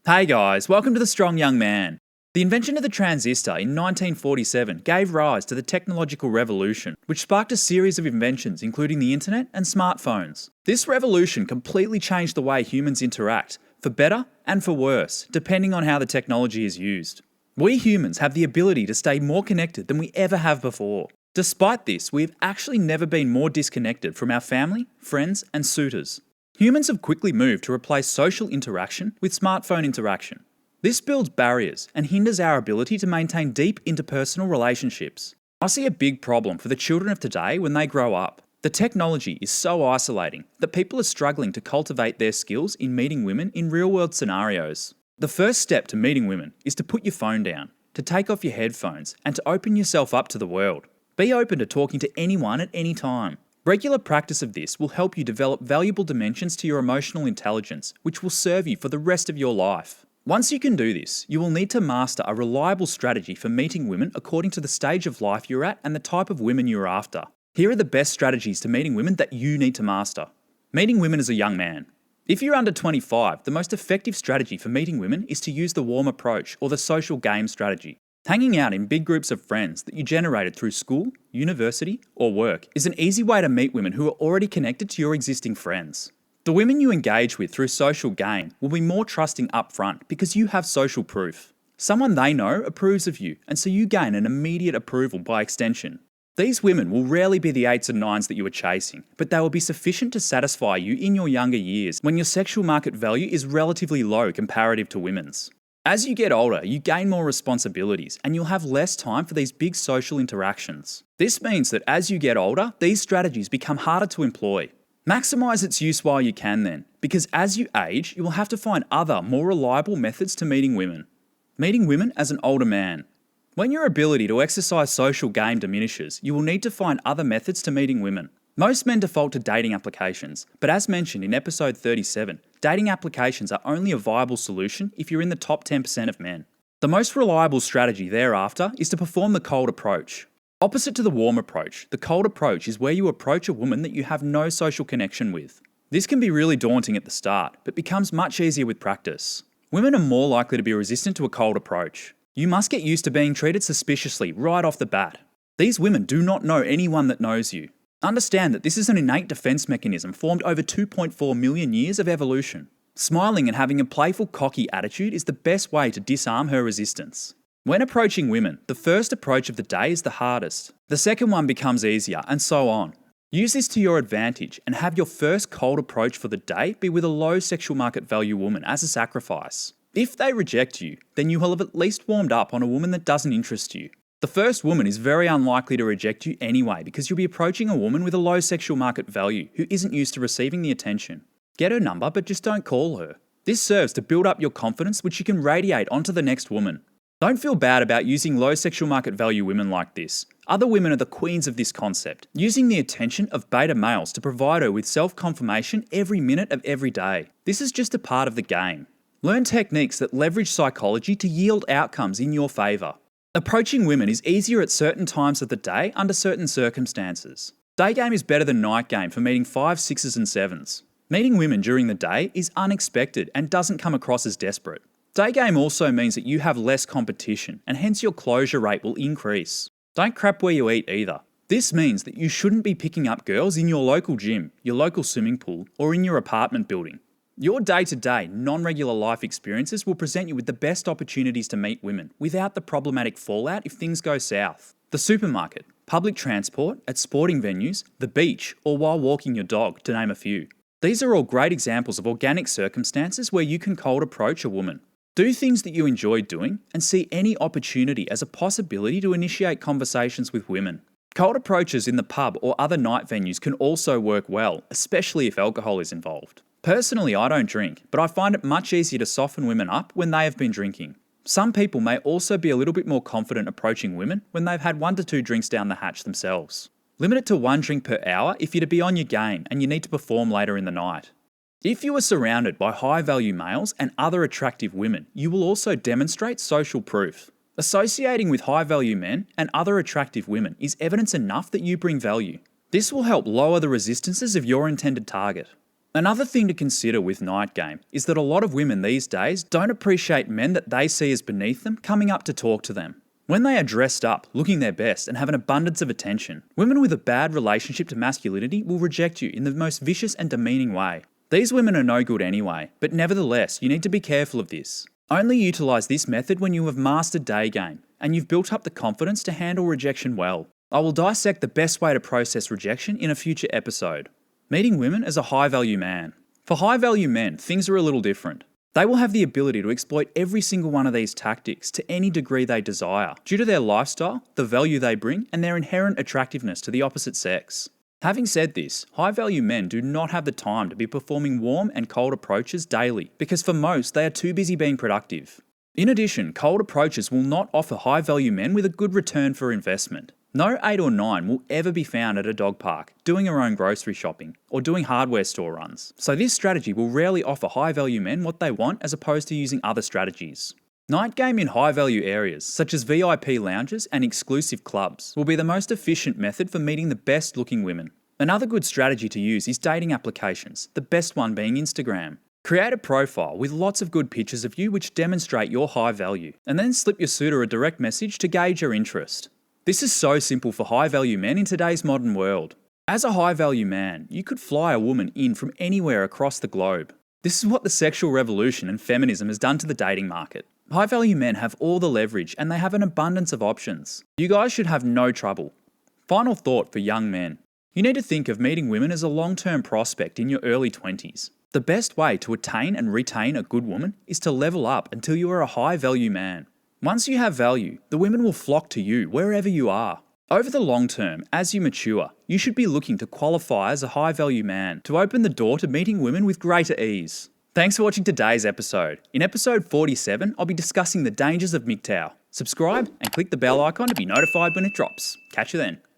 Hey guys, welcome to The Strong Young Man. The invention of the transistor in 1947 gave rise to the technological revolution, which sparked a series of inventions including the internet and smartphones. This revolution completely changed the way humans interact, for better and for worse, depending on how the technology is used. We humans have the ability to stay more connected than we ever have before. Despite this, we have actually never been more disconnected from our family, friends, and suitors. Humans have quickly moved to replace social interaction with smartphone interaction. This builds barriers and hinders our ability to maintain deep interpersonal relationships. I see a big problem for the children of today when they grow up. The technology is so isolating that people are struggling to cultivate their skills in meeting women in real-world scenarios. The first step to meeting women is to put your phone down, to take off your headphones, and to open yourself up to the world. Be open to talking to anyone at any time. Regular practice of this will help you develop valuable dimensions to your emotional intelligence, which will serve you for the rest of your life. Once you can do this, you will need to master a reliable strategy for meeting women according to the stage of life you're at and the type of women you're after. Here are the best strategies to meeting women that you need to master. Meeting women as a young man. If you're under 25, the most effective strategy for meeting women is to use the warm approach or the social game strategy. Hanging out in big groups of friends that you generated through school, university, or work is an easy way to meet women who are already connected to your existing friends. The women you engage with through social game will be more trusting up front because you have social proof. Someone they know approves of you, and so you gain an immediate approval by extension. These women will rarely be the 8s and 9s that you are chasing, but they will be sufficient to satisfy you in your younger years when your sexual market value is relatively low comparative to women's. As you get older, you gain more responsibilities and you'll have less time for these big social interactions. This means that as you get older, these strategies become harder to employ. Maximise its use while you can then, because as you age, you will have to find other, more reliable methods to meeting women. Meeting women as an older man. When your ability to exercise social game diminishes, you will need to find other methods to meeting women. Most men default to dating applications, but as mentioned in episode 37, dating applications are only a viable solution if you're in the top 10% of men. The most reliable strategy thereafter is to perform the cold approach. Opposite to the warm approach, the cold approach is where you approach a woman that you have no social connection with. This can be really daunting at the start, but becomes much easier with practice. Women are more likely to be resistant to a cold approach. You must get used to being treated suspiciously right off the bat. These women do not know anyone that knows you. Understand that this is an innate defense mechanism formed over 2.4 million years of evolution. Smiling and having a playful, cocky attitude is the best way to disarm her resistance. When approaching women, the first approach of the day is the hardest. The second one becomes easier, and so on. Use this to your advantage and have your first cold approach for the day be with a low sexual market value woman as a sacrifice. If they reject you, then you will have at least warmed up on a woman that doesn't interest you. The first woman is very unlikely to reject you anyway because you'll be approaching a woman with a low sexual market value who isn't used to receiving the attention. Get her number, but just don't call her. This serves to build up your confidence, which you can radiate onto the next woman. Don't feel bad about using low sexual market value women like this. Other women are the queens of this concept, using the attention of beta males to provide her with self-confirmation every minute of every day. This is just a part of the game. Learn techniques that leverage psychology to yield outcomes in your favour. Approaching women is easier at certain times of the day under certain circumstances. Day game is better than night game for meeting 5s, 6s and 7s. Meeting women during the day is unexpected and doesn't come across as desperate. Day game also means that you have less competition and hence your closure rate will increase. Don't crap where you eat either. This means that you shouldn't be picking up girls in your local gym, your local swimming pool, or in your apartment building. Your day-to-day, non-regular life experiences will present you with the best opportunities to meet women without the problematic fallout if things go south. The supermarket, public transport, at sporting venues, the beach, or while walking your dog, to name a few. These are all great examples of organic circumstances where you can cold approach a woman. Do things that you enjoy doing and see any opportunity as a possibility to initiate conversations with women. Cold approaches in the pub or other night venues can also work well, especially if alcohol is involved. Personally, I don't drink, but I find it much easier to soften women up when they have been drinking. Some people may also be a little bit more confident approaching women when they've had 1 to 2 drinks down the hatch themselves. Limit it to 1 drink per hour if you're to be on your game and you need to perform later in the night. If you are surrounded by high-value males and other attractive women, you will also demonstrate social proof. Associating with high-value men and other attractive women is evidence enough that you bring value. This will help lower the resistances of your intended target. Another thing to consider with night game is that a lot of women these days don't appreciate men that they see as beneath them coming up to talk to them. When they are dressed up, looking their best, and have an abundance of attention, women with a bad relationship to masculinity will reject you in the most vicious and demeaning way. These women are no good anyway, but nevertheless, you need to be careful of this. Only utilise this method when you have mastered day game, and you've built up the confidence to handle rejection well. I will dissect the best way to process rejection in a future episode. Meeting women as a high-value man. For high-value men, things are a little different. They will have the ability to exploit every single one of these tactics to any degree they desire, due to their lifestyle, the value they bring, and their inherent attractiveness to the opposite sex. Having said this, high-value men do not have the time to be performing warm and cold approaches daily, because for most, they are too busy being productive. In addition, cold approaches will not offer high-value men with a good return for investment. No 8 or 9 will ever be found at a dog park, doing her own grocery shopping, or doing hardware store runs. So this strategy will rarely offer high-value men what they want as opposed to using other strategies. Night game in high-value areas, such as VIP lounges and exclusive clubs, will be the most efficient method for meeting the best-looking women. Another good strategy to use is dating applications, the best one being Instagram. Create a profile with lots of good pictures of you which demonstrate your high value, and then slip your suitor a direct message to gauge your interest. This is so simple for high-value men in today's modern world. As a high-value man, you could fly a woman in from anywhere across the globe. This is what the sexual revolution and feminism has done to the dating market. High-value men have all the leverage and they have an abundance of options. You guys should have no trouble. Final thought for young men. You need to think of meeting women as a long-term prospect in your early 20s. The best way to attain and retain a good woman is to level up until you are a high-value man. Once you have value, the women will flock to you wherever you are. Over the long term, as you mature, you should be looking to qualify as a high-value man to open the door to meeting women with greater ease. Thanks for watching today's episode. In episode 47, I'll be discussing the dangers of MGTOW. Subscribe and click the bell icon to be notified when it drops. Catch you then.